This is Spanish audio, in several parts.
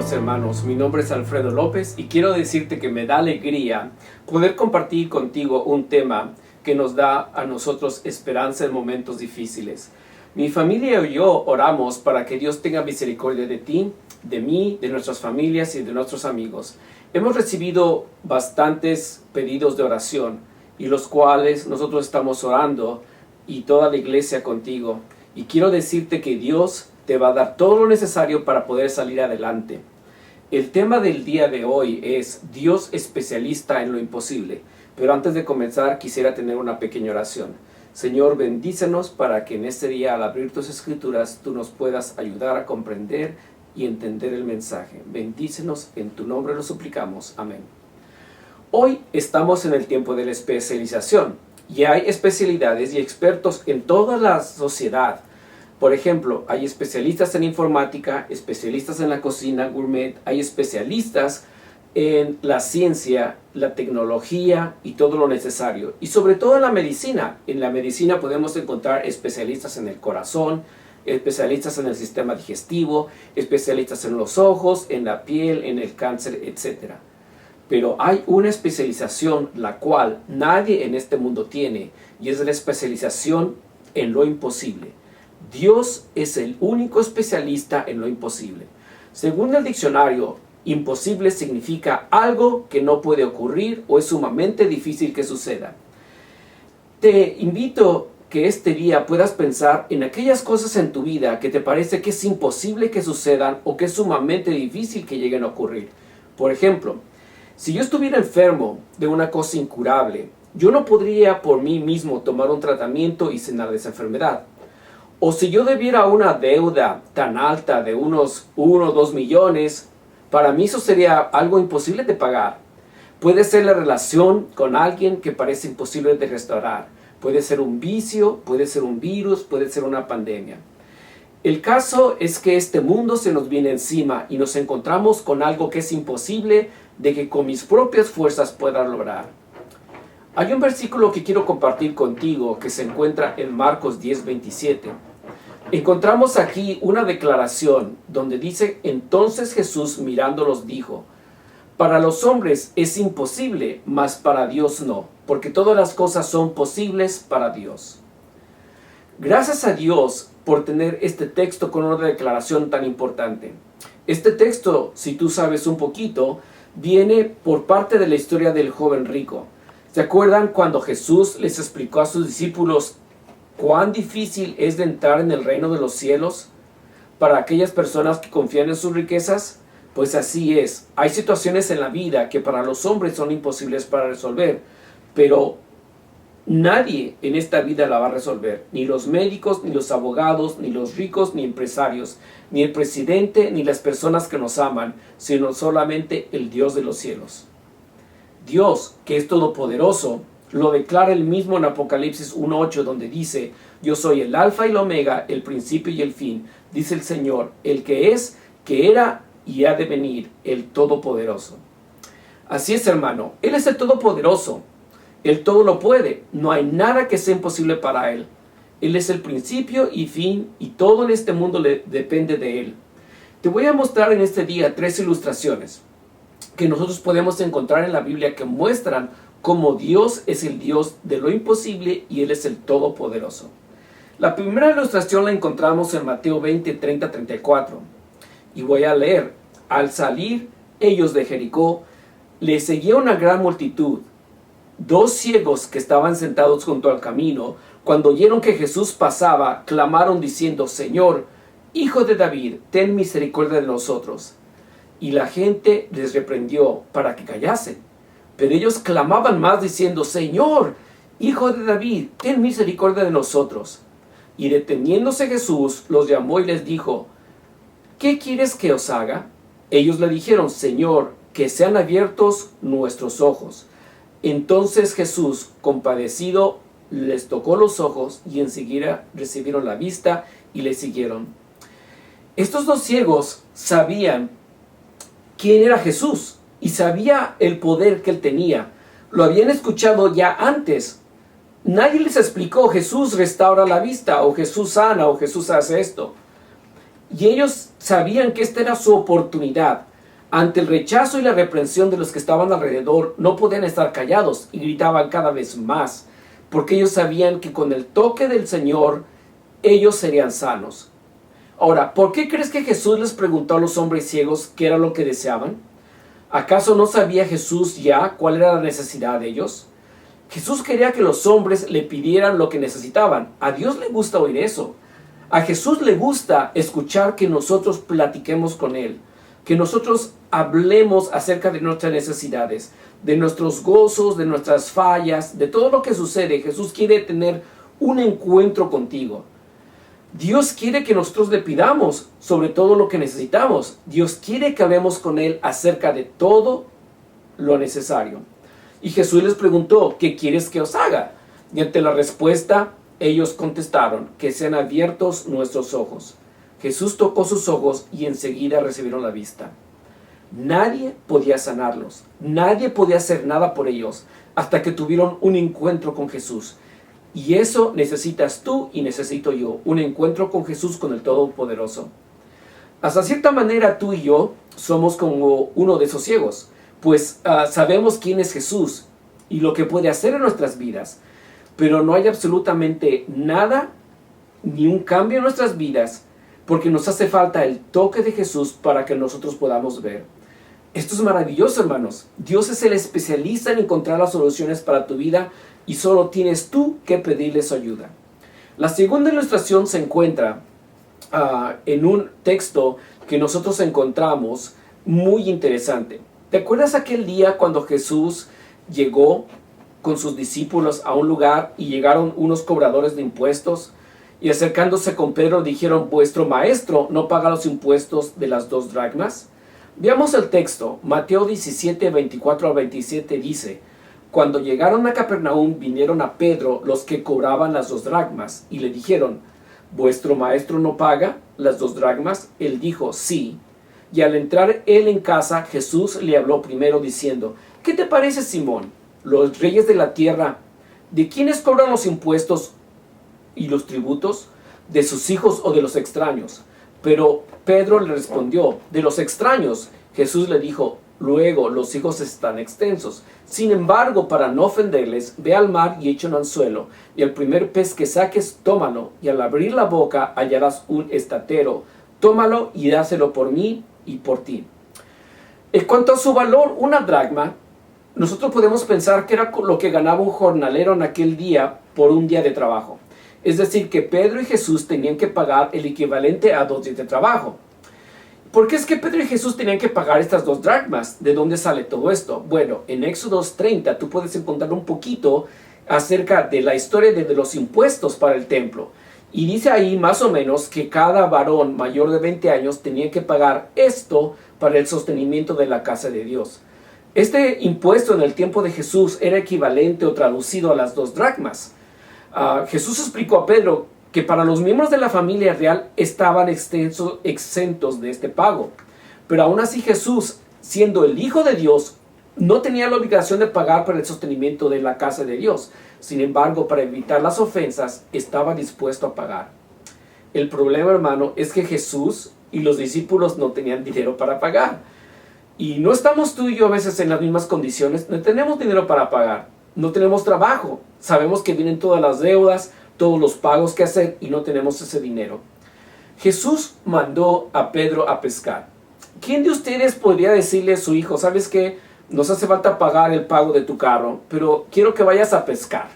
amados hermanos, mi nombre es Alfredo López y quiero decirte que me da alegría poder compartir contigo un tema que nos da a nosotros esperanza en momentos difíciles. Mi familia y yo oramos para que Dios tenga misericordia de ti, de mí, de nuestras familias y de nuestros amigos. Hemos recibido bastantes pedidos de oración y los cuales nosotros estamos orando y toda la iglesia contigo. Y quiero decirte que Dios te va a dar todo lo necesario para poder salir adelante. El tema del día de hoy es Dios especialista en lo imposible. Pero antes de comenzar quisiera tener una pequeña oración. Señor, bendícenos para que en este día al abrir tus escrituras tú nos puedas ayudar a comprender y entender el mensaje. Bendícenos, en tu nombre lo suplicamos. Amén. Hoy estamos en el tiempo de la especialización y hay especialidades y expertos en toda la sociedad. Por ejemplo, hay especialistas en informática, especialistas en la cocina gourmet, hay especialistas en la ciencia, la tecnología y todo lo necesario. Y sobre todo en la medicina. En la medicina podemos encontrar especialistas en el corazón, especialistas en el sistema digestivo, especialistas en los ojos, en la piel, en el cáncer, etc. Pero hay una especialización la cual nadie en este mundo tiene y es la especialización en lo imposible. Dios es el único especialista en lo imposible. Según el diccionario, imposible significa algo que no puede ocurrir o es sumamente difícil que suceda. Te invito que este día puedas pensar en aquellas cosas en tu vida que te parece que es imposible que sucedan o que es sumamente difícil que lleguen a ocurrir. Por ejemplo, si yo estuviera enfermo de una cosa incurable, yo no podría por mí mismo tomar un tratamiento y sanar de esa enfermedad. O si yo debiera una deuda tan alta de unos 1 o 2 millones, para mí eso sería algo imposible de pagar. Puede ser la relación con alguien que parece imposible de restaurar. Puede ser un vicio, puede ser un virus, puede ser una pandemia. El caso es que este mundo se nos viene encima y nos encontramos con algo que es imposible de que con mis propias fuerzas pueda lograr. Hay un versículo que quiero compartir contigo que se encuentra en Marcos 10:27. Encontramos aquí una declaración donde dice: entonces Jesús mirándolos dijo: para los hombres es imposible, mas para Dios no, porque todas las cosas son posibles para Dios. Gracias a Dios por tener este texto con una declaración tan importante. Este texto, si tú sabes un poquito, viene por parte de la historia del joven rico. ¿Se acuerdan cuando Jesús les explicó a sus discípulos cuán difícil es de entrar en el reino de los cielos para aquellas personas que confían en sus riquezas? Pues así es. Hay situaciones en la vida que para los hombres son imposibles para resolver, pero nadie en esta vida la va a resolver. Ni los médicos, ni los abogados, ni los ricos, ni empresarios, ni el presidente, ni las personas que nos aman, sino solamente el Dios de los cielos. Dios, que es todopoderoso, lo declara él mismo en Apocalipsis 1:8, donde dice: yo soy el alfa y el omega, el principio y el fin, dice el Señor, el que es, que era y ha de venir, el todopoderoso. Así es, hermano, él es el todopoderoso, él todo lo puede, no hay nada que sea imposible para él. Él es el principio y fin, y todo en este mundo depende de él. Te voy a mostrar en este día 3 ilustraciones que nosotros podemos encontrar en la Biblia que muestran cómo Dios es el Dios de lo imposible y Él es el Todopoderoso. La primera ilustración la encontramos en Mateo 20:30-34. Y voy a leer: al salir ellos de Jericó, les seguía una gran multitud. 2 ciegos que estaban sentados junto al camino, cuando oyeron que Jesús pasaba, clamaron diciendo: Señor, Hijo de David, ten misericordia de nosotros. Y la gente les reprendió para que callasen. Pero ellos clamaban más diciendo: Señor, Hijo de David, ten misericordia de nosotros. Y deteniéndose Jesús, los llamó y les dijo: ¿qué quieres que os haga? Ellos le dijeron: Señor, que sean abiertos nuestros ojos. Entonces Jesús, compadecido, les tocó los ojos y enseguida recibieron la vista y le siguieron. Estos 2 ciegos sabían quién era Jesús y sabía el poder que él tenía. Lo habían escuchado ya antes. Nadie les explicó: Jesús restaura la vista, o Jesús sana, o Jesús hace esto. Y ellos sabían que esta era su oportunidad. Ante el rechazo y la reprensión de los que estaban alrededor, no podían estar callados y gritaban cada vez más, porque ellos sabían que con el toque del Señor, ellos serían sanos. Ahora, ¿por qué crees que Jesús les preguntó a los hombres ciegos qué era lo que deseaban? ¿Acaso no sabía Jesús ya cuál era la necesidad de ellos? Jesús quería que los hombres le pidieran lo que necesitaban. A Dios le gusta oír eso. A Jesús le gusta escuchar que nosotros platiquemos con Él, que nosotros hablemos acerca de nuestras necesidades, de nuestros gozos, de nuestras fallas, de todo lo que sucede. Jesús quiere tener un encuentro contigo. Dios quiere que nosotros le pidamos sobre todo lo que necesitamos. Dios quiere que hablemos con Él acerca de todo lo necesario. Y Jesús les preguntó, ¿qué quieres que os haga? Y ante la respuesta, ellos contestaron, que sean abiertos nuestros ojos. Jesús tocó sus ojos y enseguida recibieron la vista. Nadie podía sanarlos, nadie podía hacer nada por ellos hasta que tuvieron un encuentro con Jesús. Y eso necesitas tú y necesito yo, un encuentro con Jesús, con el Todopoderoso. Hasta cierta manera tú y yo somos como uno de esos ciegos, pues sabemos quién es Jesús y lo que puede hacer en nuestras vidas, pero no hay absolutamente nada, ni un cambio en nuestras vidas, porque nos hace falta el toque de Jesús para que nosotros podamos ver. Esto es maravilloso, hermanos. Dios es el especialista en encontrar las soluciones para tu vida y solo tienes tú que pedirle su ayuda. La segunda ilustración se encuentra en un texto que nosotros encontramos muy interesante. ¿Te acuerdas aquel día cuando Jesús llegó con sus discípulos a un lugar y llegaron unos cobradores de impuestos? Y acercándose con Pedro dijeron, vuestro maestro no paga los impuestos de las 2 dracmas. Veamos el texto. Mateo 17, 24 al 27 dice, cuando llegaron a Capernaum vinieron a Pedro los que cobraban las 2 dracmas y le dijeron, ¿vuestro maestro no paga las 2 dracmas? Él dijo, sí. Y al entrar él en casa, Jesús le habló primero diciendo, ¿qué te parece, Simón? Los reyes de la tierra, ¿de quiénes cobran los impuestos y los tributos? ¿De sus hijos o de los extraños? Pero Pedro le respondió, de los extraños. Jesús le dijo, luego los hijos están extensos. Sin embargo, para no ofenderles, ve al mar y echa un anzuelo, y el primer pez que saques, tómalo, y al abrir la boca hallarás un estatero. Tómalo y dáselo por mí y por ti. En cuanto a su valor, una dracma, nosotros podemos pensar que era lo que ganaba un jornalero en aquel día por un día de trabajo. Es decir, que Pedro y Jesús tenían que pagar el equivalente a 2 días de trabajo. ¿Por qué es que Pedro y Jesús tenían que pagar estas 2 dracmas? ¿De dónde sale todo esto? Bueno, en Éxodo 30 tú puedes encontrar un poquito acerca de la historia de los impuestos para el templo. Y dice ahí más o menos que cada varón mayor de 20 años tenía que pagar esto para el sostenimiento de la casa de Dios. Este impuesto en el tiempo de Jesús era equivalente o traducido a las 2 dracmas. Jesús explicó a Pedro que para los miembros de la familia real estaban exentos de este pago. Pero aún así Jesús, siendo el Hijo de Dios, no tenía la obligación de pagar para el sostenimiento de la casa de Dios. Sin embargo, para evitar las ofensas, estaba dispuesto a pagar. El problema, hermano, es que Jesús y los discípulos no tenían dinero para pagar. Y no estamos tú y yo a veces en las mismas condiciones. No tenemos dinero para pagar. No tenemos trabajo. Sabemos que vienen todas las deudas, todos los pagos que hacer y no tenemos ese dinero. Jesús mandó a Pedro a pescar. ¿Quién de ustedes podría decirle a su hijo, sabes qué? Nos hace falta pagar el pago de tu carro, pero quiero que vayas a pescar?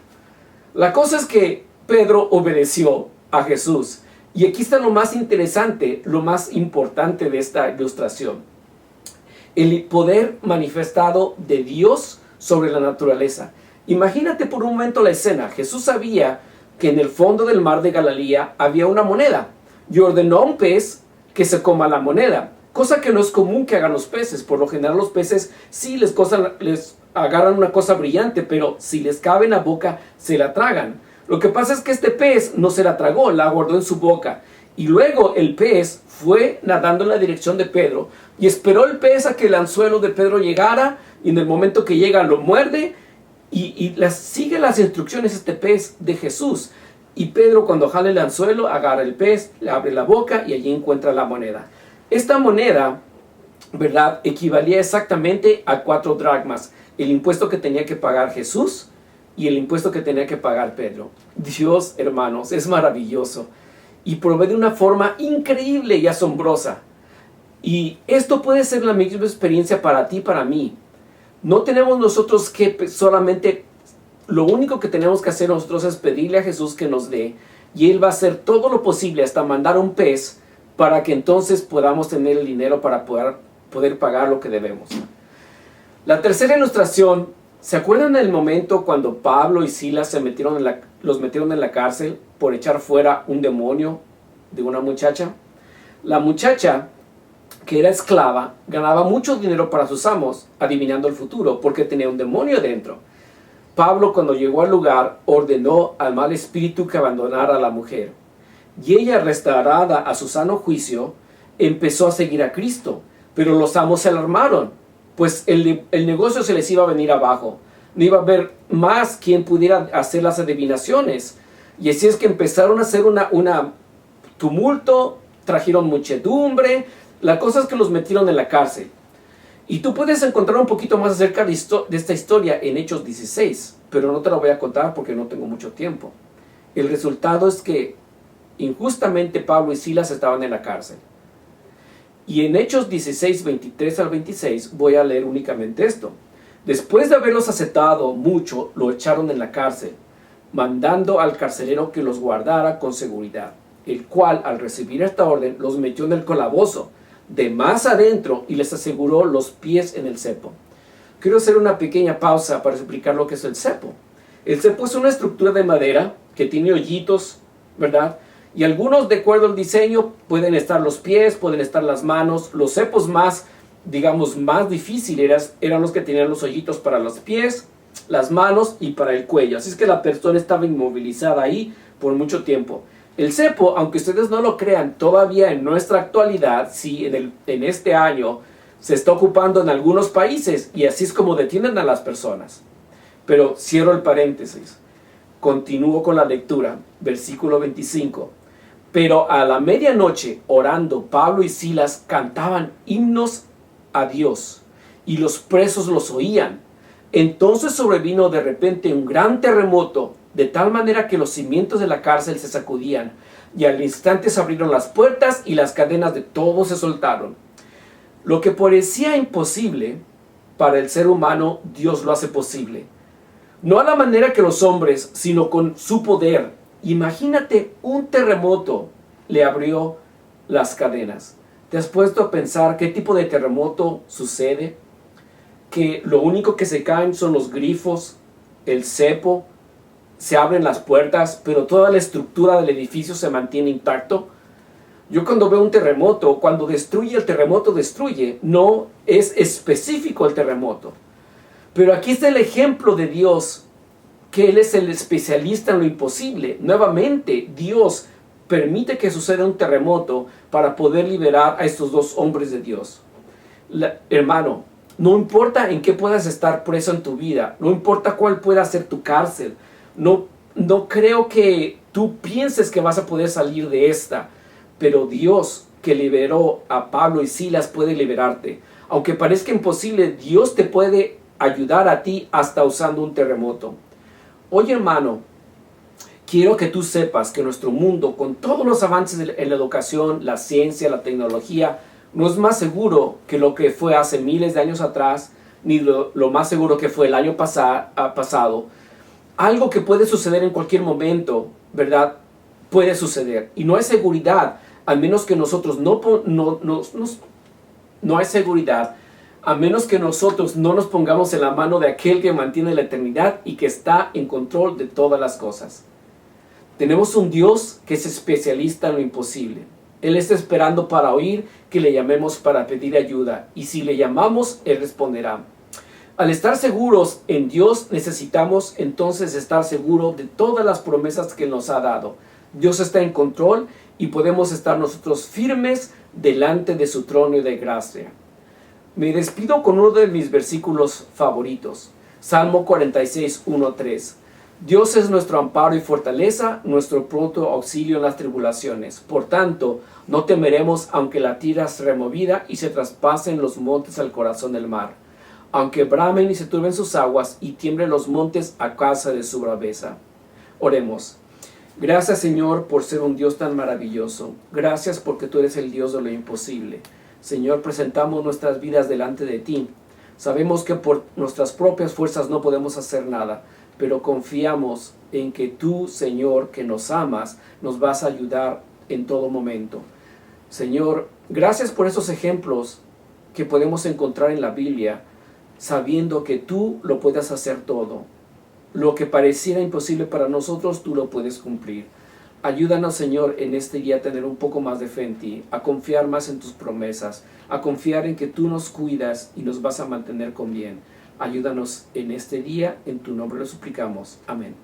La cosa es que Pedro obedeció a Jesús. Y aquí está lo más interesante, lo más importante de esta ilustración. El poder manifestado de Dios sobre la naturaleza. Imagínate por un momento la escena. Jesús sabía que en el fondo del mar de Galilea había una moneda y ordenó a un pez que se coma la moneda, cosa que no es común que hagan los peces. Por lo general los peces sí les agarran una cosa brillante, pero si les cabe en la boca se la tragan. Lo que pasa es que este pez no se la tragó, la guardó en su boca. Y luego el pez fue nadando en la dirección de Pedro y esperó el pez a que el anzuelo de Pedro llegara, y en el momento que llega lo muerde y sigue las instrucciones este pez de Jesús. Y Pedro, cuando jala el anzuelo, agarra el pez, le abre la boca y allí encuentra la moneda. Esta moneda ¿verdad?, equivalía exactamente a 4 dracmas, el impuesto que tenía que pagar Jesús y el impuesto que tenía que pagar Pedro. Dios, hermanos, es maravilloso y provee de una forma increíble y asombrosa. Y esto puede ser la misma experiencia para ti y para mí. No tenemos nosotros que solamente, lo único que tenemos que hacer nosotros es pedirle a Jesús que nos dé, y Él va a hacer todo lo posible, hasta mandar un pez, para que entonces podamos tener el dinero para poder pagar lo que debemos. La tercera ilustración, ¿se acuerdan del momento cuando Pablo y Silas los metieron en la cárcel por echar fuera un demonio de una muchacha? La muchacha, que era esclava, ganaba mucho dinero para sus amos, adivinando el futuro, porque tenía un demonio dentro. Pablo, cuando llegó al lugar, ordenó al mal espíritu que abandonara a la mujer. Y ella, restaurada a su sano juicio, empezó a seguir a Cristo. Pero los amos se alarmaron, pues el negocio se les iba a venir abajo. No iba a haber más quien pudiera hacer las adivinaciones. Y así es que empezaron a hacer una tumulto, trajeron muchedumbre. La cosa es que los metieron en la cárcel. Y tú puedes encontrar un poquito más acerca de esta historia en Hechos 16, pero no te la voy a contar porque no tengo mucho tiempo. El resultado es que injustamente Pablo y Silas estaban en la cárcel. Y en Hechos 16, 23 al 26 voy a leer únicamente esto. Después de haberlos aceptado mucho, lo echaron en la cárcel, mandando al carcelero que los guardara con seguridad, el cual, al recibir esta orden, los metió en el calabozo de más adentro y les aseguró los pies en el cepo. Quiero hacer una pequeña pausa para explicar lo que es el cepo. El cepo es una estructura de madera que tiene hoyitos, ¿verdad? Y algunos, de acuerdo al diseño, pueden estar los pies, pueden estar las manos. Los cepos más, digamos, más difíciles eran los que tenían los hoyitos para los pies, las manos y para el cuello. Así es que la persona estaba inmovilizada ahí por mucho tiempo. El cepo, aunque ustedes no lo crean, todavía en nuestra actualidad, sí, en este año, se está ocupando en algunos países, y así es como detienen a las personas. Pero cierro el paréntesis. Continúo con la lectura, versículo 25. Pero a la medianoche, orando, Pablo y Silas cantaban himnos a Dios, y los presos los oían. Entonces sobrevino de repente un gran terremoto, de tal manera que los cimientos de la cárcel se sacudían, y al instante se abrieron las puertas y las cadenas de todos se soltaron. Lo que parecía imposible para el ser humano, Dios lo hace posible. No a la manera que los hombres, sino con su poder. Imagínate, un terremoto le abrió las cadenas. ¿Te has puesto a pensar qué tipo de terremoto sucede? Que lo único que se caen son los grifos, el cepo, se abren las puertas, pero toda la estructura del edificio se mantiene intacto. Yo cuando veo un terremoto, cuando destruye el terremoto, destruye, no es específico el terremoto. Pero aquí está el ejemplo de Dios, que Él es el especialista en lo imposible. Nuevamente, Dios permite que suceda un terremoto para poder liberar a estos dos hombres de Dios. Hermano, no importa en qué puedas estar preso en tu vida, no importa cuál pueda ser tu cárcel, no creo que tú pienses que vas a poder salir de esta, pero Dios que liberó a Pablo y Silas puede liberarte. Aunque parezca imposible, Dios te puede ayudar a ti hasta usando un terremoto. Oye, hermano, quiero que tú sepas que nuestro mundo, con todos los avances en la educación, la ciencia, la tecnología, no es más seguro que lo que fue hace miles de años atrás, ni lo más seguro que fue el año pasado. Algo que puede suceder en cualquier momento, ¿verdad? Puede suceder. Y no hay seguridad, al menos que nosotros no hay seguridad, a menos que nosotros no nos pongamos en la mano de aquel que mantiene la eternidad y que está en control de todas las cosas. Tenemos un Dios que es especialista en lo imposible. Él está esperando para oír que le llamemos para pedir ayuda. Y si le llamamos, Él responderá. Al estar seguros en Dios, necesitamos entonces estar seguros de todas las promesas que Él nos ha dado. Dios está en control y podemos estar nosotros firmes delante de su trono de gracia. Me despido con uno de mis versículos favoritos. Salmo 46, 1-3. Dios es nuestro amparo y fortaleza, nuestro pronto auxilio en las tribulaciones. Por tanto, no temeremos aunque la tierra sea removida y se traspasen los montes al corazón del mar, aunque bramen y se turben sus aguas y tiemblen los montes a causa de su braveza. Oremos. Gracias, Señor, por ser un Dios tan maravilloso. Gracias porque tú eres el Dios de lo imposible. Señor, presentamos nuestras vidas delante de ti. Sabemos que por nuestras propias fuerzas no podemos hacer nada, pero confiamos en que tú, Señor, que nos amas, nos vas a ayudar en todo momento. Señor, gracias por esos ejemplos que podemos encontrar en la Biblia, sabiendo que tú lo puedes hacer todo. Lo que pareciera imposible para nosotros, tú lo puedes cumplir. Ayúdanos, Señor, en este día a tener un poco más de fe en ti, a confiar más en tus promesas, a confiar en que tú nos cuidas y nos vas a mantener con bien. Ayúdanos en este día, en tu nombre lo suplicamos. Amén.